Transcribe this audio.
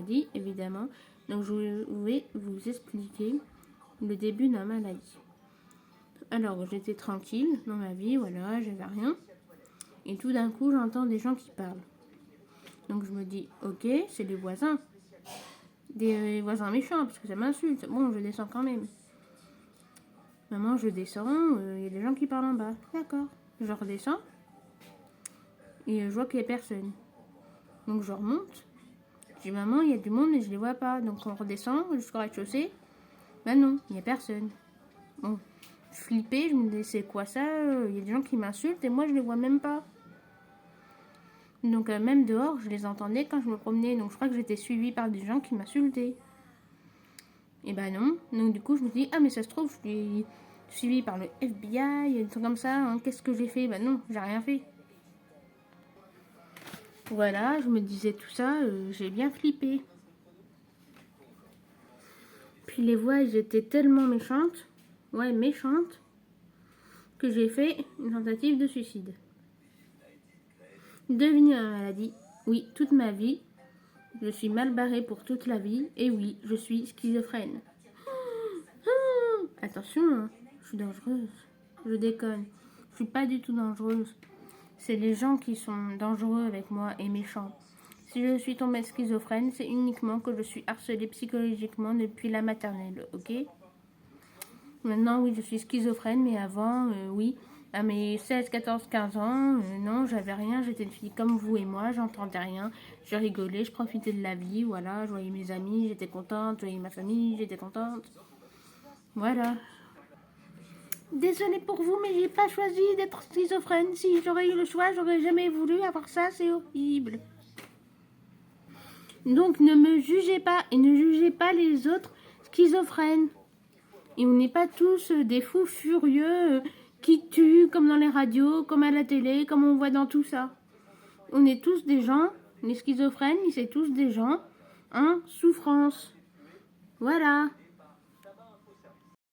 maladie, évidemment. Donc je vais vous expliquer le début de ma maladie. Alors j'étais tranquille dans ma vie, voilà, j'avais rien. Et tout d'un coup j'entends des gens qui parlent. Donc je me dis, ok, c'est les voisins. Des voisins méchants, parce que ça m'insulte. Bon, je descends quand même. Maman, je descends, il y a des gens qui parlent en bas. D'accord. Je redescends. Et je vois qu'il n'y a personne. Donc je remonte. Je dis, maman, il y a du monde, mais je ne les vois pas. Donc on redescend jusqu'au rez-de-chaussée. Ben non, il n'y a personne. Bon, je flippais, je me disais, c'est quoi ça? Il y a des gens qui m'insultent et moi, je ne les vois même pas. Donc même dehors, je les entendais quand je me promenais. Donc je crois que j'étais suivie par des gens qui m'insultaient. Et ben non. Donc du coup, je me dis, ah mais ça se trouve, je suis suivie par le FBI, des trucs comme ça. Hein. Qu'est-ce que j'ai fait? Ben non, j'ai rien fait. Voilà, je me disais tout ça, j'ai bien flippé. Puis les voix, elles étaient tellement méchantes, que j'ai fait une tentative de suicide. Devenir ma maladie, oui, toute ma vie. Je suis mal barrée pour toute la vie, et oui, je suis schizophrène. Attention, hein, je suis dangereuse. Je déconne. Je suis pas du tout dangereuse. C'est les gens qui sont dangereux avec moi et méchants. Si je suis tombée schizophrène, c'est uniquement que je suis harcelée psychologiquement depuis la maternelle, ok? Maintenant, oui, je suis schizophrène, mais avant, oui, à mes 16, 14, 15 ans, non, j'avais rien, j'étais une fille comme vous et moi, j'entendais rien, je rigolais, je profitais de la vie, voilà, je voyais mes amis, j'étais contente, je voyais ma famille, j'étais contente. Voilà. Désolée pour vous, mais j'ai pas choisi d'être schizophrène. Si j'aurais eu le choix, j'aurais jamais voulu avoir ça, c'est horrible. Donc ne me jugez pas et ne jugez pas les autres schizophrènes. Et on n'est pas tous des fous furieux qui tuent comme dans les radios, comme à la télé, comme on voit dans tout ça. On est tous des gens, les schizophrènes, c'est tous des gens en souffrance. Voilà.